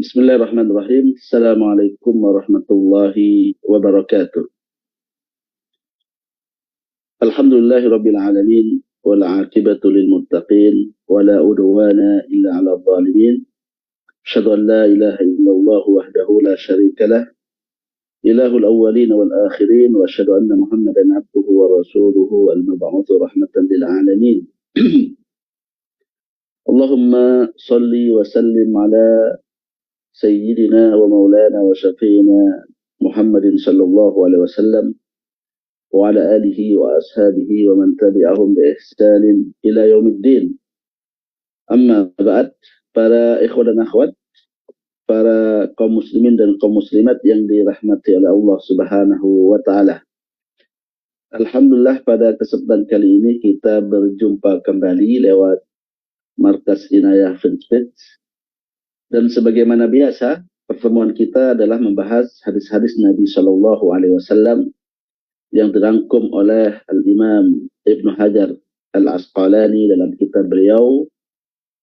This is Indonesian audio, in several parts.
Bismillahirrahmanirrahim. Assalamualaikum warahmatullahi wabarakatuh. Alhamdulillahirabbil alamin wal 'aqibatu lil muttaqin wala udwana illa 'alal zalimin. Asyhadu an la ilaha illallah wahdahu la syarika lah, ilahul awwalin wal akhirin, wa asyhadu anna Muhammadan 'abduhu wa rasuluhu al-mab'utsu rahmatan lil alamin. Allahumma shalli wa sallim ala Sayyidina wa maulana wa syafi'ina Muhammadin sallallahu alaihi wasallam wa ala alihi wa ashabihi wa man tabi'ahum bi ihsanin ila yaumiddin. Amma ba'd, para ikhwan dan akhwat, para kaum muslimin dan kaum muslimat yang dirahmati oleh Allah Subhanahu wa taala. Alhamdulillah, pada kesempatan kali ini kita berjumpa kembali lewat Markas Inayah Fanpage. Dan sebagaimana biasa, pertemuan kita adalah membahas hadis-hadis Nabi Shallallahu Alaihi Wasallam yang dirangkum oleh Al-Imam Ibn Hajar Al-Asqalani dalam kitab beliau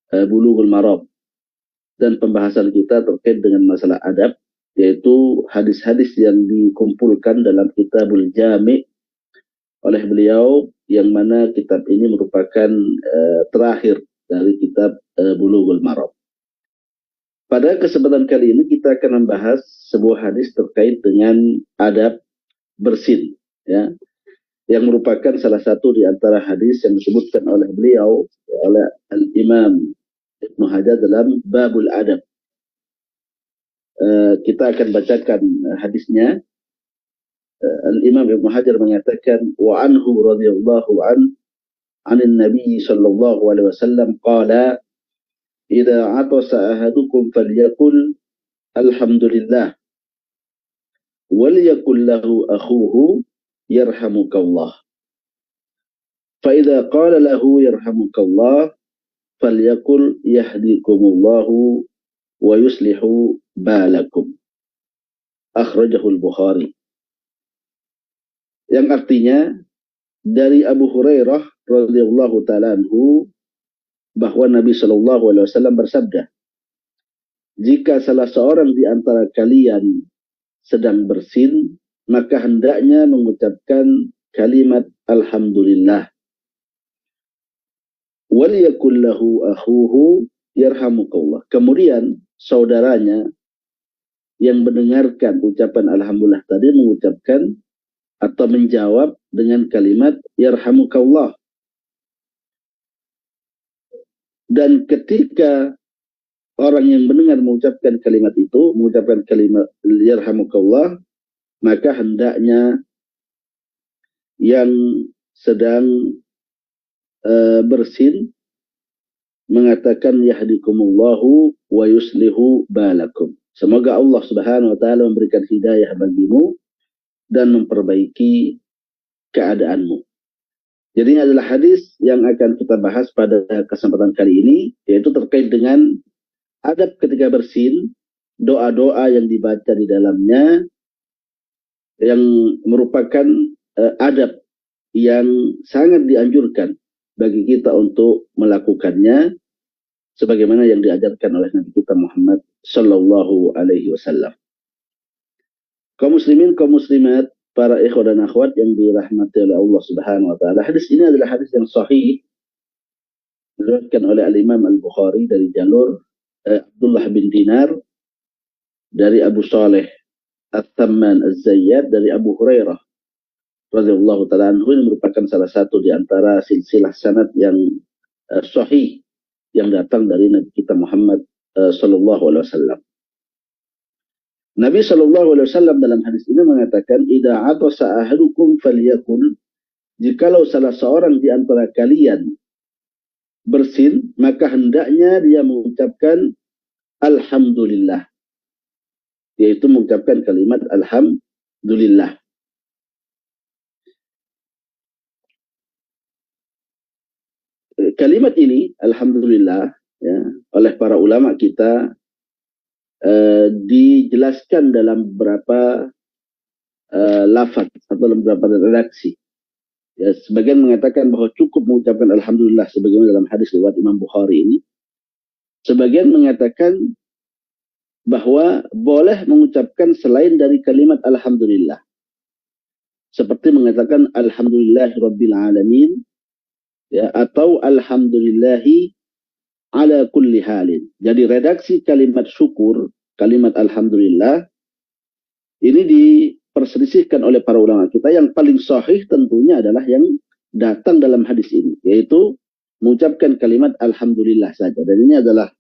Bulughul Maram. Dan pembahasan kita terkait dengan masalah adab, yaitu hadis-hadis yang dikumpulkan dalam Kitabul Jami' oleh beliau, yang mana kitab ini merupakan terakhir dari kitab Bulughul Maram. Pada kesempatan kali ini kita akan membahas sebuah hadis terkait dengan adab bersin, ya, yang merupakan salah satu di antara hadis yang disebutkan oleh beliau, oleh Al-Imam Ibn Hajar dalam Babul Adab. Kita akan bacakan hadisnya. Al-Imam Ibn Hajar mengatakan, wa anhu radhiyallahu anin Nabi sallallahu alaihi wasallam qala, idza atasa ahadukum falyaqul alhamdulillah waliyakul lahu akhuhu yarhamukallah, fa idza qala lahu yarhamukallah falyaqul yahdikumullahu wa yuslihu balakum. Akhrajahu al-Bukhari. Yang artinya, dari Abu Hurairah radhiyallahu ta'ala anhu, bahwa Nabi Shallallahu Alaihi Wasallam bersabda, jika salah seorang di antara kalian sedang bersin, maka hendaknya mengucapkan kalimat alhamdulillah. Waliyakul lahu akhuhu yarhamukallah. Kemudian saudaranya yang mendengarkan ucapan alhamdulillah tadi mengucapkan atau menjawab dengan kalimat yarhamukallah. Dan ketika orang yang mendengar mengucapkan kalimat itu, mengucapkan kalimat yarhamukallah, maka hendaknya yang sedang bersin mengatakan yahdikumullahu wa yuslihu balakum. Semoga Allah Subhanahu wa taala memberikan hidayah bagimu dan memperbaiki keadaanmu. Jadi ini adalah hadis yang akan kita bahas pada kesempatan kali ini, yaitu terkait dengan adab ketika bersin, doa-doa yang dibaca di dalamnya, yang merupakan adab yang sangat dianjurkan bagi kita untuk melakukannya, sebagaimana yang diajarkan oleh Nabi kita Muhammad Sallallahu Alaihi Wasallam. Kaum muslimin, kaum muslimat, para ikhwan dan akhwat yang dirahmati oleh Allah Subhanahu wa taala. Hadis ini adalah hadis yang sahih, diriwayatkan oleh Al-Imam Al-Bukhari dari jalur Abdullah bin Dinar, dari Abu Saleh At-Tamman Az-Zayyad, dari Abu Hurairah radhiyallahu taala anhu. Ini merupakan salah satu di antara silsilah sanad yang sahih yang datang dari Nabi kita Muhammad sallallahu alaihi wasallam. Nabi Shallallahu Alaihi Wasallam dalam hadis ini mengatakan, idza atasa ahadukum falyakul, jikalau salah seorang di antara kalian bersin, maka hendaknya dia mengucapkan alhamdulillah, yaitu mengucapkan kalimat alhamdulillah. Kalimat ini alhamdulillah, ya, oleh para ulama kita dijelaskan dalam beberapa lafaz atau dalam beberapa redaksi. Ya, sebagian mengatakan bahwa cukup mengucapkan alhamdulillah sebagaimana dalam hadis riwayat Imam Bukhari ini. Sebagian mengatakan bahwa boleh mengucapkan selain dari kalimat alhamdulillah. Seperti mengatakan alhamdulillahirabbil alamin, ya, atau alhamdulillahi ala kulli halin. Jadi redaksi kalimat syukur, kalimat alhamdulillah ini diperselisihkan oleh para ulama kita. Yang paling sahih tentunya adalah yang datang dalam hadis ini, yaitu mengucapkan kalimat alhamdulillah saja. Dan ini adalah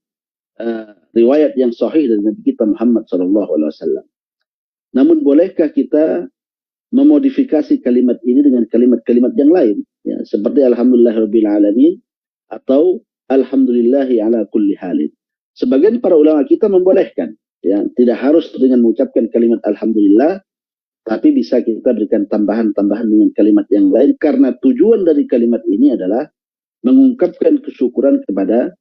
riwayat yang sahih dari Nabi kita Muhammad SAW. Namun bolehkah kita memodifikasi kalimat ini dengan kalimat-kalimat yang lain, ya, seperti alhamdulillahirabbil alamin atau alhamdulillahi ala kulli halin. Sebagian para ulama kita membolehkan, ya, tidak harus dengan mengucapkan kalimat alhamdulillah, tapi bisa kita berikan tambahan-tambahan dengan kalimat yang lain, karena tujuan dari kalimat ini adalah mengungkapkan kesyukuran kepada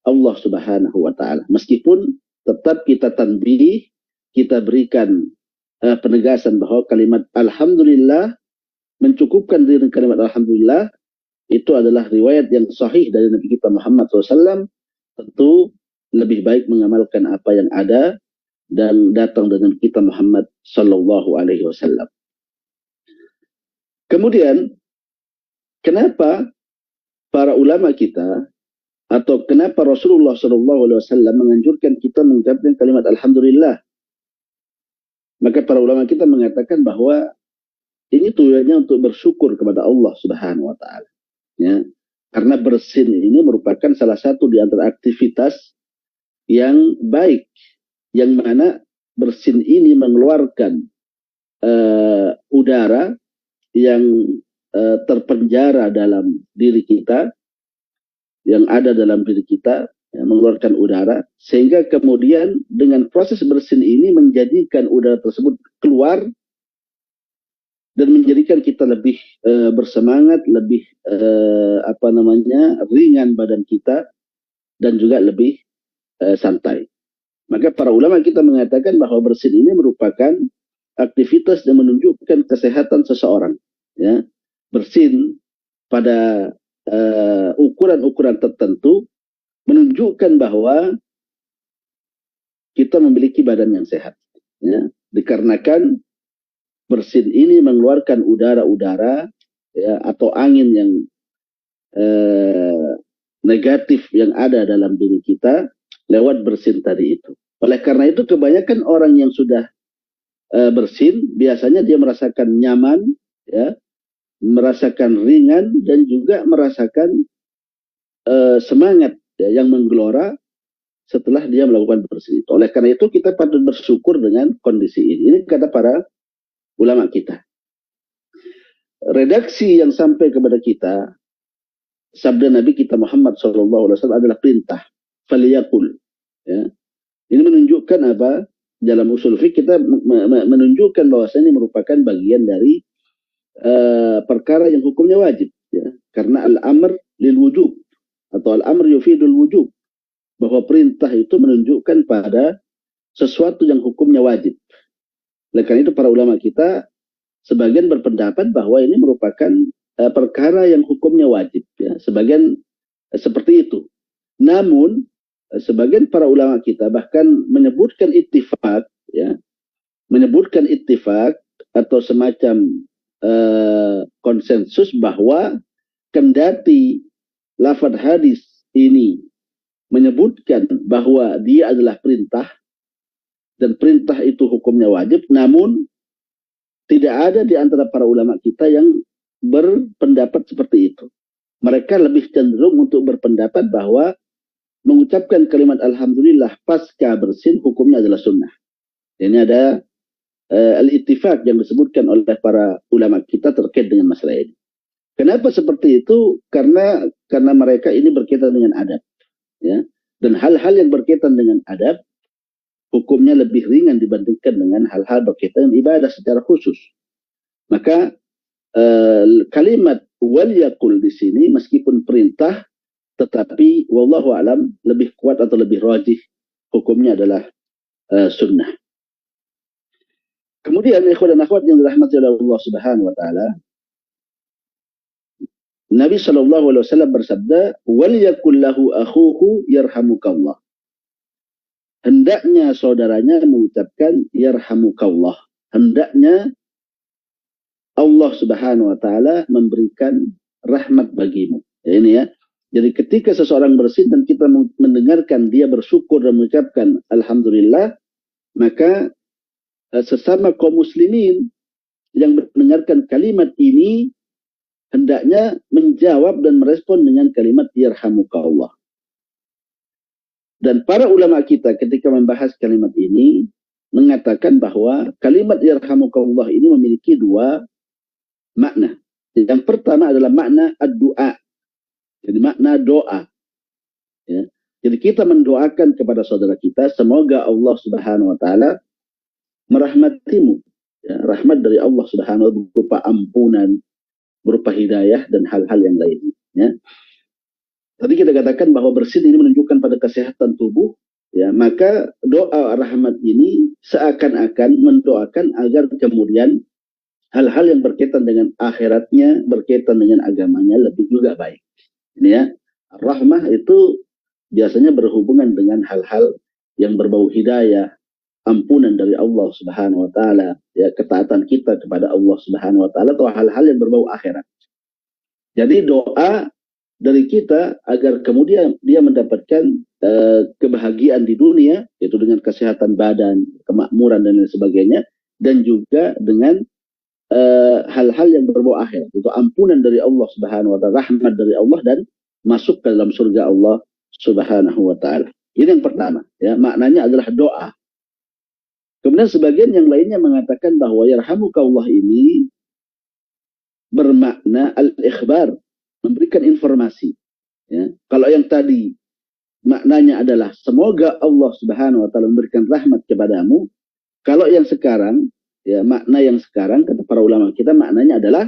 Allah Subhanahu wa taala. Meskipun tetap kita tanbih, kita berikan penegasan bahwa kalimat alhamdulillah, mencukupkan dengan kalimat alhamdulillah, itu adalah riwayat yang sahih dari Nabi kita Muhammad SAW. Tentu lebih baik mengamalkan apa yang ada dan datang dengan kita Muhammad SAW. Kemudian, kenapa para ulama kita atau kenapa Rasulullah SAW menganjurkan kita mengucapkan kalimat alhamdulillah? Maka para ulama kita mengatakan bahwa ini tujuannya untuk bersyukur kepada Allah Subhanahu wa taala. Ya. Karena bersin ini merupakan salah satu di antara aktivitas yang baik, yang mana bersin ini mengeluarkan udara yang terpenjara dalam diri kita, yang ada dalam diri kita, ya, mengeluarkan udara, sehingga kemudian dengan proses bersin ini menjadikan udara tersebut keluar dan menjadikan kita lebih bersemangat, lebih ringan badan kita, dan juga lebih santai. Maka para ulama kita mengatakan bahwa bersin ini merupakan aktivitas yang menunjukkan kesehatan seseorang, ya. Bersin pada ukuran-ukuran tertentu menunjukkan bahwa kita memiliki badan yang sehat, ya. Dikarenakan bersin ini mengeluarkan udara-udara, ya, atau angin yang negatif yang ada dalam diri kita lewat bersin tadi itu. Oleh karena itu kebanyakan orang yang sudah bersin biasanya dia merasakan nyaman, ya, merasakan ringan, dan juga merasakan semangat, ya, yang menggelora setelah dia melakukan bersin itu. Oleh karena itu kita patut bersyukur dengan kondisi ini. Ini kata para ulama kita. Redaksi yang sampai kepada kita, sabda Nabi kita Muhammad SAW adalah perintah, faliyakul. Ya. Ini menunjukkan apa? Dalam usul fiqh kita menunjukkan bahwasanya ini merupakan bagian dari perkara yang hukumnya wajib, ya. Karena al-amr lil wujub atau al-amr yufidul wujub, bahwa perintah itu menunjukkan pada sesuatu yang hukumnya wajib. Oleh karena itu para ulama kita sebagian berpendapat bahwa ini merupakan perkara yang hukumnya wajib, ya. Sebagian seperti itu. Namun sebagian para ulama kita bahkan menyebutkan ittifaq, ya, menyebutkan ittifaq atau semacam konsensus bahwa kendati lafaz hadis ini menyebutkan bahwa dia adalah perintah dan perintah itu hukumnya wajib, namun tidak ada di antara para ulama kita yang berpendapat seperti itu. Mereka lebih cenderung untuk berpendapat bahwa mengucapkan kalimat alhamdulillah pasca bersin hukumnya adalah sunnah. Ini ada al-ittifaq yang disebutkan oleh para ulama kita terkait dengan masalah ini. Kenapa seperti itu? Karena mereka ini berkaitan dengan adab, ya. Dan hal-hal yang berkaitan dengan adab hukumnya lebih ringan dibandingkan dengan hal-hal berkaitan dengan ibadah secara khusus. Maka kalimat wal yakul di sini meskipun perintah, tetapi wallahu alam lebih kuat atau lebih rajih hukumnya adalah sunnah. Kemudian ikhwan dan akhwat yang dirahmati oleh Allah Subhanahu wa taala, Nabi SAW bersabda, wal yakul lahu akhuhu yarhamukallah. hendaknya saudaranya mengucapkan yarhamukallah. Hendaknya Allah Subhanahu wa taala memberikan rahmat bagimu. Ya, ini ya. Jadi ketika seseorang bersin dan kita mendengarkan dia bersyukur dan mengucapkan alhamdulillah, maka sesama kaum muslimin yang mendengarkan kalimat ini hendaknya menjawab dan merespon dengan kalimat yarhamukallah. Dan para ulama kita ketika membahas kalimat ini mengatakan bahwa kalimat yarhamukallah ini memiliki dua makna. Yang pertama adalah makna ad-du'a. Jadi makna doa. Ya. Jadi kita mendoakan kepada saudara kita, semoga Allah Subhanahu wa taala merahmatimu. Ya, rahmat dari Allah Subhanahu wa taala berupa ampunan, berupa hidayah dan hal-hal yang lainnya. Ya. Tadi kita katakan bahwa bersin ini menunjukkan pada kesehatan tubuh. Ya, maka doa rahmat ini seakan-akan mendoakan agar kemudian hal-hal yang berkaitan dengan akhiratnya, berkaitan dengan agamanya lebih juga baik. Ini ya, rahmah itu biasanya berhubungan dengan hal-hal yang berbau hidayah, ampunan dari Allah Subhanahu wa taala, ya, ketaatan kita kepada Allah Subhanahu wa taala atau hal-hal yang berbau akhirat. Jadi doa dari kita agar kemudian dia mendapatkan kebahagiaan di dunia, yaitu dengan kesehatan badan, kemakmuran dan lain sebagainya, dan juga dengan hal-hal yang berbau akhir, itu ampunan dari Allah Subhanahu wa taala, rahmat dari Allah, dan masuk ke dalam surga Allah Subhanahu wa taala. Ini yang pertama, ya, maknanya adalah doa. Kemudian sebagian yang lainnya mengatakan bahwa yarhamukallah ini bermakna al-ikhbar, memberikan informasi. Ya. Kalau yang tadi maknanya adalah semoga Allah Subhanahu wa taala memberikan rahmat kepadamu, kalau yang sekarang, ya, makna yang sekarang kata para ulama kita maknanya adalah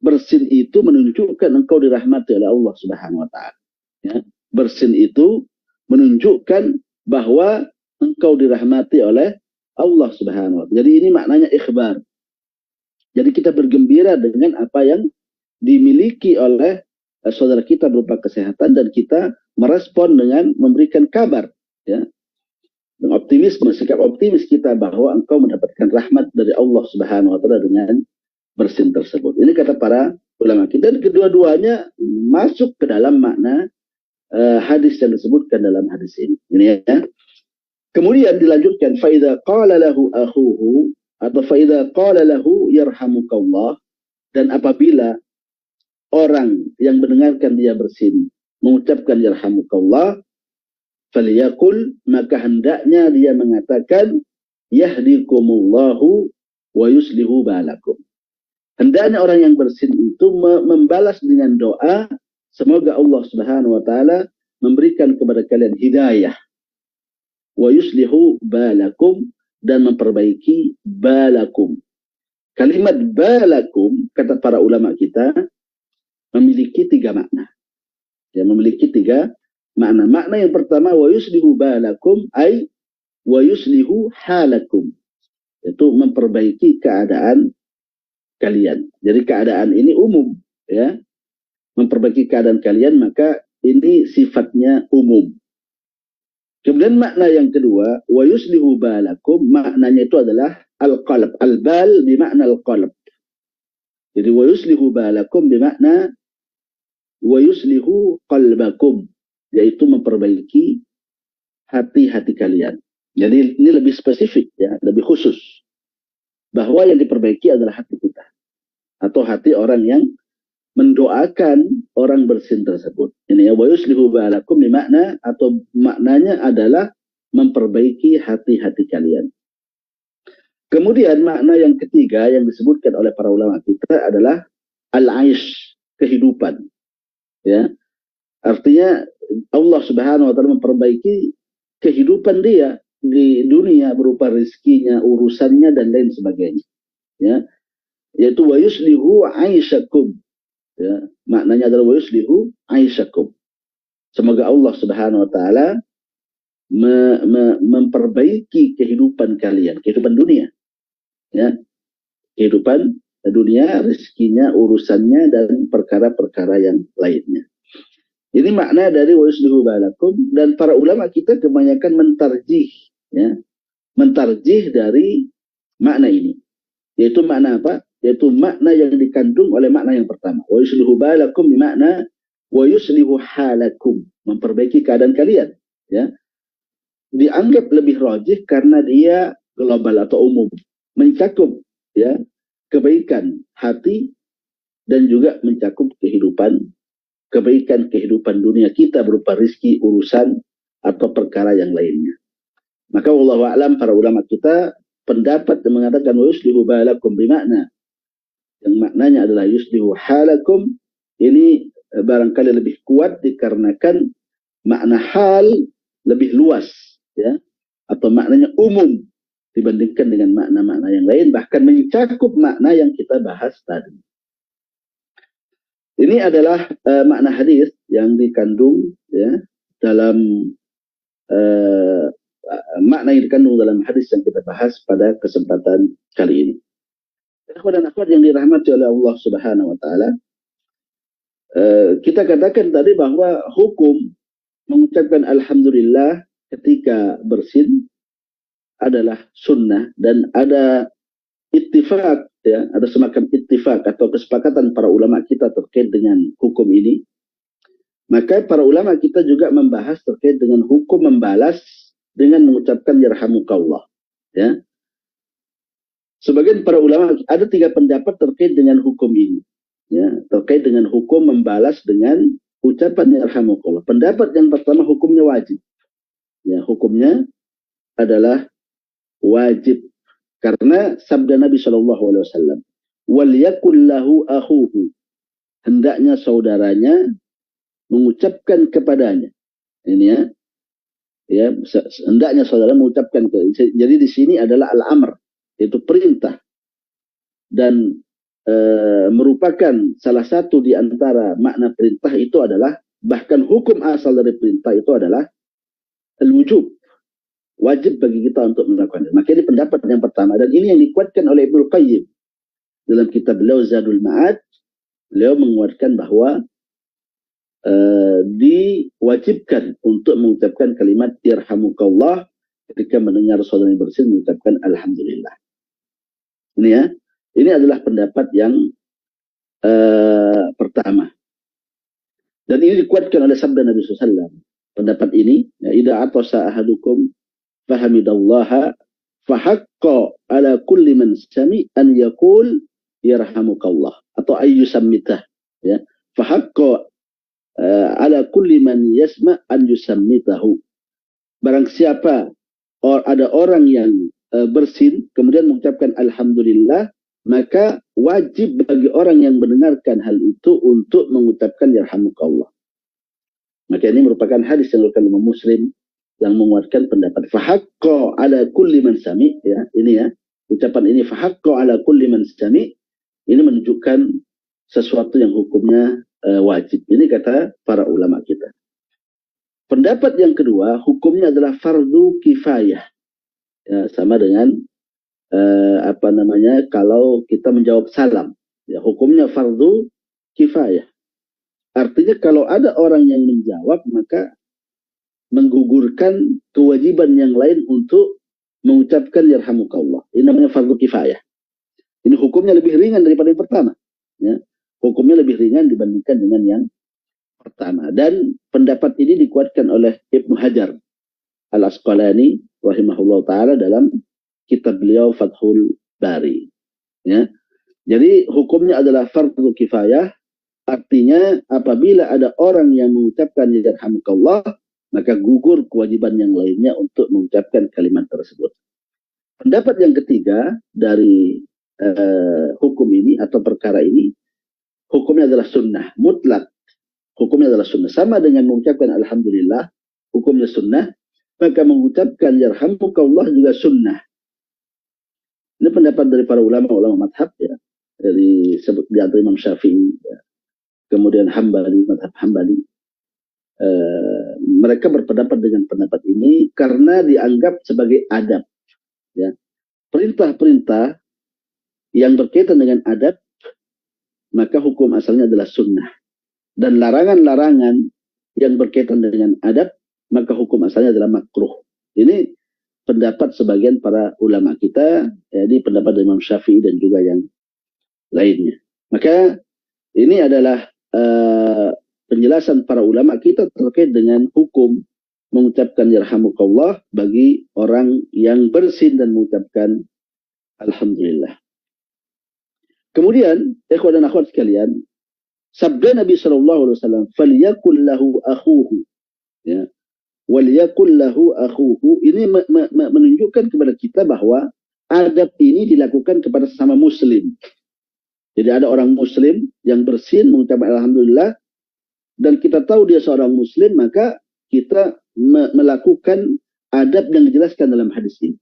bersin itu menunjukkan engkau dirahmati oleh Allah Subhanahu wa taala. Ya. Bersin itu menunjukkan bahwa engkau dirahmati oleh Allah Subhanahu wa taala. Jadi ini maknanya ikhbar. Jadi kita bergembira dengan apa yang dimiliki oleh saudara kita berupa kesehatan, dan kita merespon dengan memberikan kabar, ya. Dengan optimisme, sikap optimis kita bahwa engkau mendapatkan rahmat dari Allah Subhanahu wa taala dengan bersin tersebut. Ini kata para ulama kita. Dan kedua-duanya masuk ke dalam makna hadis yang disebutkan dalam hadis ini. Ini ya. Kemudian dilanjutkan, fa idza qala lahu akhuhu, atau fa idza qala lahu yarhamukallah, dan apabila orang yang mendengarkan dia bersin mengucapkan yarhamukallah, falyaqul, maka hendaknya dia mengatakan yahdikumullahu wa yuslihu balakum. Hendaknya orang yang bersin itu membalas dengan doa, semoga Allah Subhanahu wa taala memberikan kepada kalian hidayah, wa yuslihu balakum, dan memperbaiki balakum. Kalimat balakum kata para ulama kita memiliki tiga makna. Ya, memiliki tiga makna. Makna yang pertama, wa yuslihu balakum, ay wa yuslihu halakum, itu memperbaiki keadaan kalian. Jadi keadaan ini umum, ya. Memperbaiki keadaan kalian, maka ini sifatnya umum. Kemudian makna yang kedua, wa yuslihu balakum, maknanya itu adalah al-qalb. Al-bal bimakna al-qalb. Jadi wa yuslihu balakum bimakna wa yuslihu qalbakum, yaitu memperbaiki hati-hati kalian. Jadi ini lebih spesifik, ya, lebih khusus, bahwa yang diperbaiki adalah hati kita atau hati orang yang mendoakan orang bersin tersebut. Ini ya, wa yuslihu balakum bimakna, atau maknanya adalah memperbaiki hati-hati kalian. Kemudian makna yang ketiga yang disebutkan oleh para ulama kita adalah al-aish, kehidupan. Ya, artinya Allah Subhanahu wa taala memperbaiki kehidupan dia di dunia berupa rezekinya, urusannya, dan lain sebagainya. Ya, yaitu wa yuslihu aisyakum. Ya, maknanya adalah wa yuslihu aisyakum. Semoga Allah Subhanahu wa taala memperbaiki kehidupan kalian, kehidupan dunia. Ya, kehidupan dunia, rezekinya, urusannya, dan perkara-perkara yang lainnya. Ini makna dari wa yuslihu balakum, dan para ulama kita kebanyakan mentarjih, ya, mentarjih dari makna ini. Yaitu makna apa? Yaitu makna yang dikandung oleh makna yang pertama. Wa yuslihu balakum bermakna wa yuslihu halakum, memperbaiki keadaan kalian, ya. Dianggap lebih rajih karena dia global atau umum, mencakup, ya, kebaikan hati dan juga mencakup kebaikan kehidupan dunia kita berupa rizki, urusan, atau perkara yang lainnya. Maka wallahu a'lam, para ulama kita pendapat yang mengatakan wa yuslihu balakum bermakna yang maknanya adalah yuslihu halakum, ini barangkali lebih kuat dikarenakan makna hal lebih luas, ya, atau maknanya umum dibandingkan dengan makna-makna yang lain, bahkan mencakup makna yang kita bahas tadi. Ini adalah makna hadis yang dikandung, ya, dalam makna yang dikandung dalam hadis yang kita bahas pada kesempatan kali ini. Ikhwan dan akhwat yang dirahmati oleh Allah Subhanahu wa taala, kita katakan tadi bahwa hukum mengucapkan alhamdulillah ketika bersin adalah sunnah, dan ada ittifaq, ya, ada semacam ittifaq atau kesepakatan para ulama kita terkait dengan hukum ini. Maka para ulama kita juga membahas terkait dengan hukum membalas dengan mengucapkan yarhamukallah, ya. Sebagian para ulama ada 3 pendapat terkait dengan hukum ini, ya, terkait dengan hukum membalas dengan ucapan yarhamukallah. Pendapat yang pertama, hukumnya wajib, ya, hukumnya adalah wajib karena sabda Nabi SAW, wal yakul lahu akhuhu, hendaknya saudaranya mengucapkan kepadanya. Ini, ya, hendaknya saudara mengucapkan. Jadi di sini adalah al-amr, yaitu perintah, dan merupakan salah satu di antara makna perintah itu adalah, bahkan hukum asal dari perintah itu adalah al-wujub, wajib bagi kita untuk melakukannya. Maka ini pendapat yang pertama, dan ini yang dikuatkan oleh Ibnu Qayyim dalam kitab beliau Zadul Ma'ad. Beliau menguatkan bahwa diwajibkan untuk mengucapkan kalimat yarhamukallah ketika mendengar saudara yang bersin mengucapkan alhamdulillah. Ini, ya, ini adalah pendapat yang pertama, dan ini dikuatkan oleh sabda Nabi SAW. Pendapat ini, ya, idza atasa ahadukum fahamidallaha fahaqqa ala kulli man sami an yaqul yarhamukallah, atau ayyusammitah, ya, fahaqqa ala kulli man yasma an yusammitahu. Barang siapa ada orang yang bersin kemudian mengucapkan alhamdulillah, maka wajib bagi orang yang mendengarkan hal itu untuk mengucapkan yarhamukallah. Maka ini merupakan hadis yang diriwayatkan Imam Muslim yang menguatkan pendapat fahaqqa ala kulli man sami, ya, ini, ya, ucapan ini fahaqqa ala kulli man sami, ini menunjukkan sesuatu yang hukumnya wajib. Ini kata para ulama kita. Pendapat yang kedua, hukumnya adalah fardu kifayah, ya, sama dengan kalau kita menjawab salam, ya, hukumnya fardu kifayah. Artinya kalau ada orang yang menjawab, maka menggugurkan kewajiban yang lain untuk mengucapkan yarhamukallah. Ini namanya fardu kifayah. Ini hukumnya lebih ringan daripada yang pertama, ya. Hukumnya lebih ringan dibandingkan dengan yang pertama. Dan pendapat ini dikuatkan oleh Ibnu Hajar Al-Asqalani rahimahullah ta'ala dalam kitab beliau Fathul Bari, ya. Jadi hukumnya adalah fardu kifayah, artinya apabila ada orang yang mengucapkan yarhamukallah, maka gugur kewajiban yang lainnya untuk mengucapkan kalimat tersebut. Pendapat yang ketiga dari hukum ini atau perkara ini, hukumnya adalah sunnah mutlak. Hukumnya adalah sunnah, sama dengan mengucapkan alhamdulillah, hukumnya sunnah, maka mengucapkan yarhamukallah juga sunnah. Ini pendapat dari para ulama madhab, ya, dari di antara Imam Syafi'i, ya, kemudian Hambali, madhab Hambali. Mereka berpendapat dengan pendapat ini karena dianggap sebagai adab, ya. Perintah-perintah yang berkaitan dengan adab, maka hukum asalnya adalah sunnah. Dan larangan-larangan yang berkaitan dengan adab, maka hukum asalnya adalah makruh. Ini pendapat sebagian para ulama kita, jadi pendapat Imam Syafi'i dan juga yang lainnya. Maka ini adalah penjelasan para ulama kita terkait dengan hukum mengucapkan yarhamukallah bagi orang yang bersin dan mengucapkan alhamdulillah. Kemudian, ikhwan dan akhwat sekalian, sabda Nabi SAW, "Falyakul lahu akhuhu." Ya. "Walyakul lahu akhuhu." Ini menunjukkan kepada kita bahwa adab ini dilakukan kepada sesama muslim. Jadi ada orang muslim yang bersin mengucapkan alhamdulillah, dan kita tahu dia seorang muslim, maka kita melakukan adab yang dijelaskan dalam hadis ini.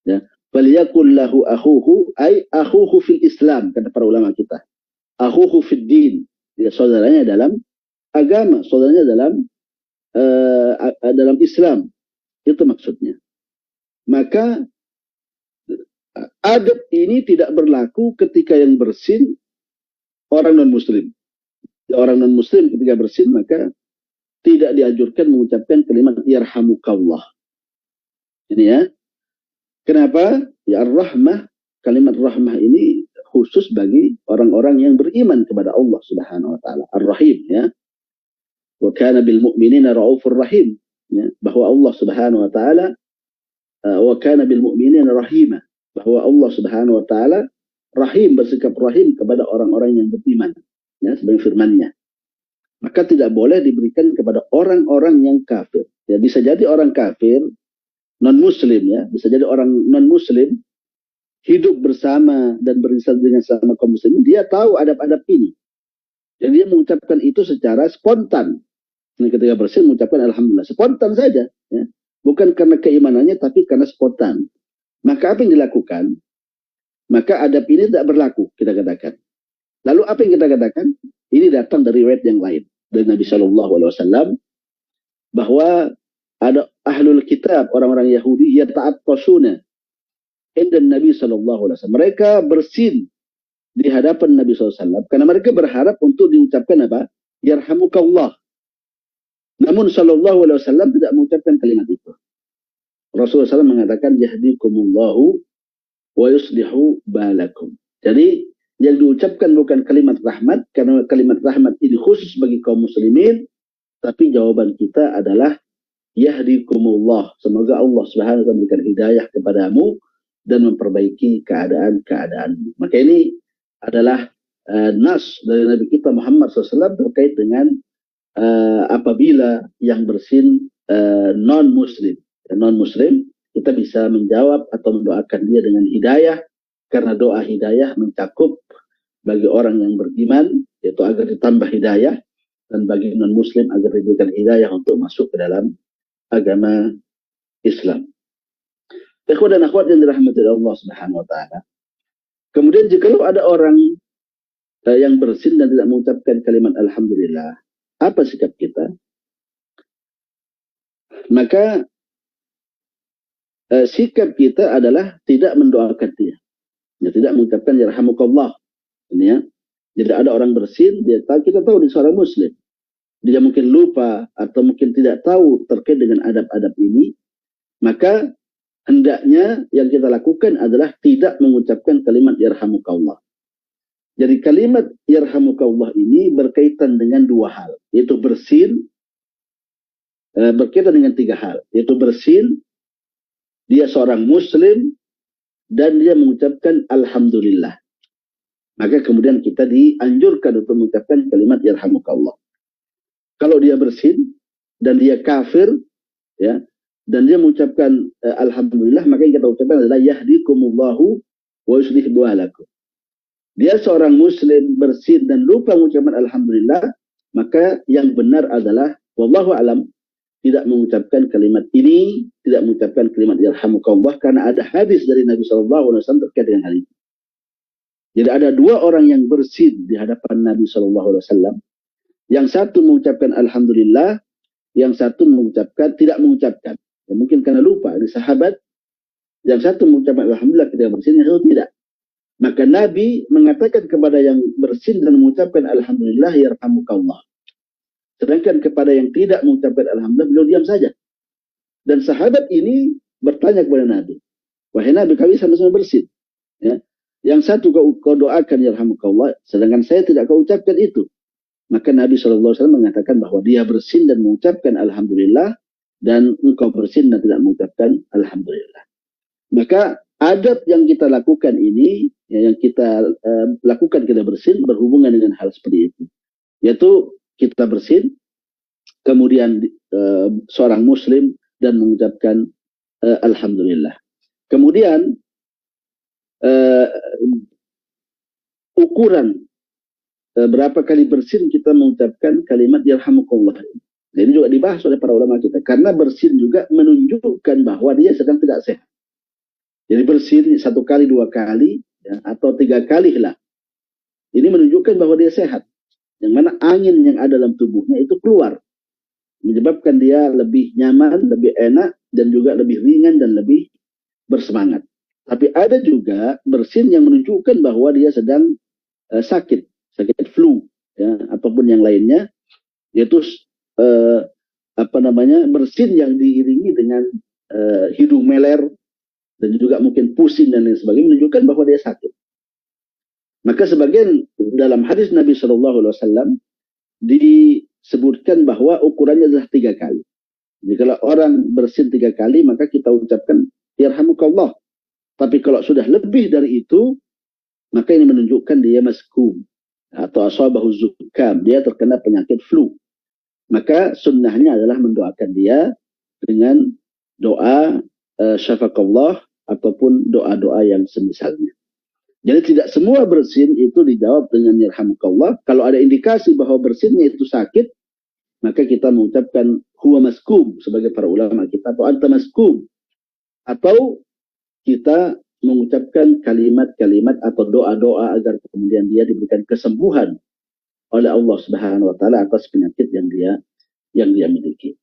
Ya. "Falyakul lahu akhuhu," ay akhuhu fil Islam, kata para ulama kita. Akhuhu fid din, ya, saudaranya dalam agama, saudaranya dalam Islam. Itu maksudnya. Maka adab ini tidak berlaku ketika yang bersin orang non-muslim. Orang non-muslim ketika bersin, maka tidak dianjurkan mengucapkan kalimat yarhamukallah. Ini ya. Kenapa? Ya, ar-rahmah, kalimat rahmah ini khusus bagi orang-orang yang beriman kepada Allah Subhanahu wa taala. Ar-Rahim, ya. Wa kana bil mu'minina raufur rahim, ya. Bahwa Allah Subhanahu wa taala wa kana bil mu'minina rahima, bahwa Allah Subhanahu wa taala rahim, bersikap rahim kepada orang-orang yang beriman, ya, sebagai firman-Nya. Maka tidak boleh diberikan kepada orang-orang yang kafir. Ya, bisa jadi orang kafir non-muslim, ya, bisa jadi orang non-muslim hidup bersama dan berinstal dengan sama kaum muslimin, dia tahu adab-adab ini. Jadi dia mengucapkan itu secara spontan. Nah, ketika bersin mengucapkan alhamdulillah, spontan saja, ya. Bukan karena keimanannya, tapi karena spontan. Maka apa yang dilakukan? Maka adab ini tidak berlaku, kita katakan. Lalu apa yang kita katakan? Ini datang dari riwayat yang lain dari Nabi SAW, bahwa ada ahlul kitab, orang-orang Yahudi, yata'attashuna inda Nabi SAW. Mereka bersin di hadapan Nabi SAW karena mereka berharap untuk diucapkan apa? Yarhamukallah. Namun SAW tidak mengucapkan kalimat itu. Rasulullah SAW mengatakan yahdikumullahu wa yuslihu balakum. Jadi yang diucapkan bukan kalimat rahmat, karena kalimat rahmat ini khusus bagi kaum muslimin, tapi jawaban kita adalah yahdikumullah. Semoga Allah Subhanahu wa taala memberikan hidayah kepadamu dan memperbaiki keadaan-keadaanmu. Maka ini adalah nas dari Nabi kita Muhammad SAW terkait dengan apabila yang bersin non-muslim. Non-muslim, kita bisa menjawab atau mendoakan dia dengan hidayah, karena doa hidayah mencakup bagi orang yang beriman, yaitu agar ditambah hidayah, dan bagi non-muslim agar diberikan hidayah untuk masuk ke dalam agama Islam. Ikhwan dan akhwat yang dirahmati Allah Subhanahu wa taala. Kemudian jika ada orang yang bersin dan tidak mengucapkan kalimat alhamdulillah, apa sikap kita? Maka sikap kita adalah tidak mendoakan dia. Ya, tidak mengucapkan yarhamukallah. Ini ya. Jadi ada orang bersin, kita tahu dia seorang muslim. Dia mungkin lupa atau mungkin tidak tahu terkait dengan adab-adab ini, maka hendaknya yang kita lakukan adalah tidak mengucapkan kalimat yarhamukallah. Jadi kalimat yarhamukallah ini berkaitan dengan dua hal, yaitu bersin, berkaitan dengan tiga hal, yaitu bersin, dia seorang muslim, dan dia mengucapkan alhamdulillah. Maka kemudian kita dianjurkan untuk mengucapkan kalimat yarhamukallah. Kalau dia bersin dan dia kafir, ya, dan dia mengucapkan alhamdulillah, maka yang kita ucapkan adalah yahdikumullahu wa yuslih balakum. Dia seorang muslim bersin dan lupa mengucapkan alhamdulillah, maka yang benar adalah wallahu alam, tidak mengucapkan kalimat ini, tidak mengucapkan kalimat yarhamukallah, karena ada hadis dari Nabi SAW terkait dengan hal ini. Jadi ada dua orang yang bersin di hadapan Nabi SAW. Yang satu mengucapkan alhamdulillah, yang satu tidak mengucapkan. Ya, mungkin karena lupa, di sahabat, yang satu mengucapkan alhamdulillah ketika bersin, yang satu tidak. Maka Nabi mengatakan kepada yang bersin dan mengucapkan alhamdulillah yarhamukallah. Sedangkan kepada yang tidak mengucapkan alhamdulillah, beliau diam saja. Dan sahabat ini bertanya kepada Nabi, wahai Nabi, kami sama-sama bersin. Ya. Yang satu kau doakan yarhamukallah, sedangkan saya tidak kau ucapkan itu. Maka Nabi SAW mengatakan bahwa dia bersin dan mengucapkan alhamdulillah, dan engkau bersin dan tidak mengucapkan alhamdulillah. Maka adab yang kita lakukan ini, ya, yang kita lakukan kita bersin berhubungan dengan hal seperti itu. Yaitu kita bersin, kemudian seorang muslim dan mengucapkan alhamdulillah. Kemudian ukuran berapa kali bersin kita mengucapkan kalimat yarhamukallah. Nah, ini juga dibahas oleh para ulama kita, karena bersin juga menunjukkan bahwa dia sedang tidak sehat. Jadi bersin 1 kali, 2 kali, ya, atau 3 kali lah. Ini menunjukkan bahwa dia sehat. Yang mana angin yang ada dalam tubuhnya itu keluar, menyebabkan dia lebih nyaman, lebih enak, dan juga lebih ringan dan lebih bersemangat. Tapi ada juga bersin yang menunjukkan bahwa dia sedang sakit flu, ya, ataupun yang lainnya, yaitu bersin yang diiringi dengan hidung meler dan juga mungkin pusing dan lain sebagainya, menunjukkan bahwa dia sakit. Maka sebagian dalam hadis Nabi SAW disebutkan bahwa ukurannya adalah 3 kali. Jadi kalau orang bersin 3 kali, maka kita ucapkan yarhamukallah. Tapi kalau sudah lebih dari itu, maka ini menunjukkan dia maskum atau asabahu zukam, dia terkena penyakit flu. Maka sunnahnya adalah mendoakan dia dengan doa syafakallah ataupun doa-doa yang semisalnya. Jadi tidak semua bersin itu dijawab dengan yarhamukallah. Kalau ada indikasi bahwa bersinnya itu sakit, maka kita mengucapkan huwa maskum sebagai para ulama kita, atau anta maskum, atau kita mengucapkan kalimat-kalimat atau doa-doa agar kemudian dia diberikan kesembuhan oleh Allah Subhanahu wa taala atas penyakit yang dia miliki.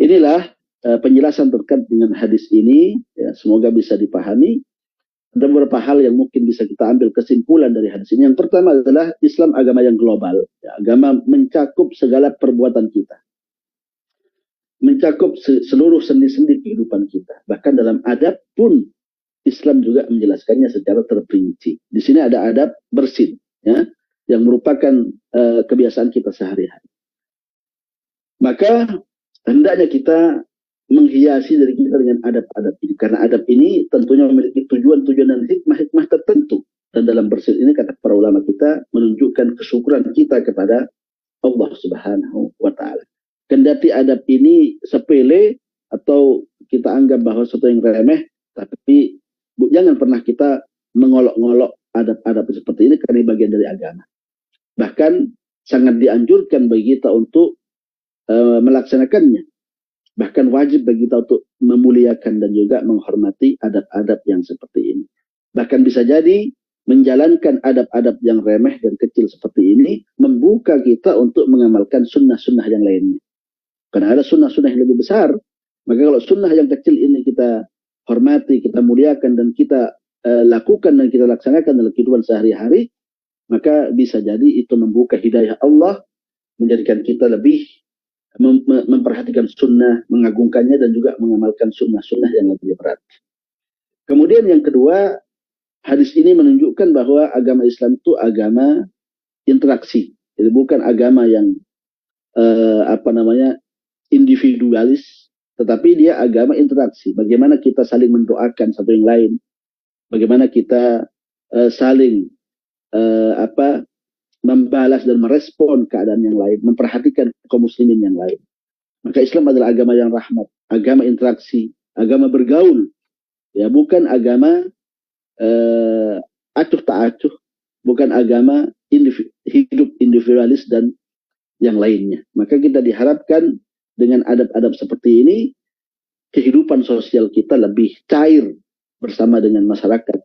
Inilah penjelasan terkait dengan hadis ini, ya, semoga bisa dipahami. Ada beberapa hal yang mungkin bisa kita ambil kesimpulan dari hadis ini. Yang pertama adalah Islam agama yang global, ya, agama mencakup segala perbuatan kita, mencakup seluruh sendi-sendi kehidupan kita. Bahkan dalam adab pun Islam juga menjelaskannya secara terperinci. Di sini ada adab bersin, ya, yang merupakan kebiasaan kita sehari-hari. Maka hendaknya kita menghiasi diri kita dengan adab-adab ini, karena adab ini tentunya memiliki tujuan-tujuan dan hikmah-hikmah tertentu. Dan dalam bersin ini, kata para ulama kita, menunjukkan kesyukuran kita kepada Allah Subhanahu wa taala. Kendati adab ini sepele atau kita anggap bahwa sesuatu yang remeh, tapi jangan pernah kita mengolok-ngolok adab-adab seperti ini, karena ini bagian dari agama. Bahkan sangat dianjurkan bagi kita untuk melaksanakannya. Bahkan wajib bagi kita untuk memuliakan dan juga menghormati adab-adab yang seperti ini. Bahkan bisa jadi menjalankan adab-adab yang remeh dan kecil seperti ini membuka kita untuk mengamalkan sunnah-sunnah yang lainnya. Karena ada sunnah-sunnah yang lebih besar. Maka kalau sunnah yang kecil ini kita hormati, kita muliakan, dan kita lakukan dan kita laksanakan dalam kehidupan sehari-hari, maka bisa jadi itu membuka hidayah Allah, menjadikan kita lebih memperhatikan sunnah, mengagungkannya, dan juga mengamalkan sunnah-sunnah yang lebih berat. Kemudian yang kedua, hadis ini menunjukkan bahwa agama Islam itu agama interaksi. Jadi bukan agama yang individualis, tetapi dia agama interaksi. Bagaimana kita saling mendoakan satu yang lain, bagaimana kita saling membalas dan merespon keadaan yang lain, memperhatikan kaum muslimin yang lain. Maka Islam adalah agama yang rahmat, agama interaksi, agama bergaul, ya, bukan agama acuh tak acuh, bukan agama hidup individualis dan yang lainnya. Maka kita diharapkan dengan adab-adab seperti ini, kehidupan sosial kita lebih cair bersama dengan masyarakat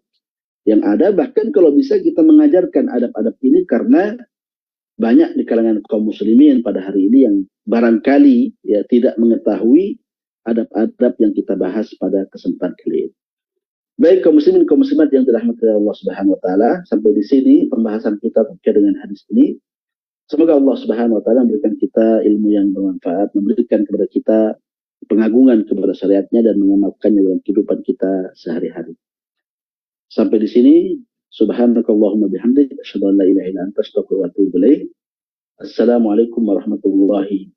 yang ada. Bahkan kalau bisa kita mengajarkan adab-adab ini, karena banyak di kalangan kaum muslimin pada hari ini yang barangkali ya tidak mengetahui adab-adab yang kita bahas pada kesempatan kali ini. Baik kaum muslimin, kaum muslimat yang dirahmati Allah Subhanahu wa taala, sampai di sini pembahasan kita terkait dengan hadis ini. Semoga Allah Subhanahu wa taala memberikan kita ilmu yang bermanfaat, memberikan kepada kita pengagungan kepada syariatnya dan mengamalkannya dalam kehidupan kita sehari-hari. Sampai di sini, subhanakallahumma bihamdik, asyhadu an la ilaha illa anta, astaghfiruka wa atubu ilaik. Assalamualaikum warahmatullahi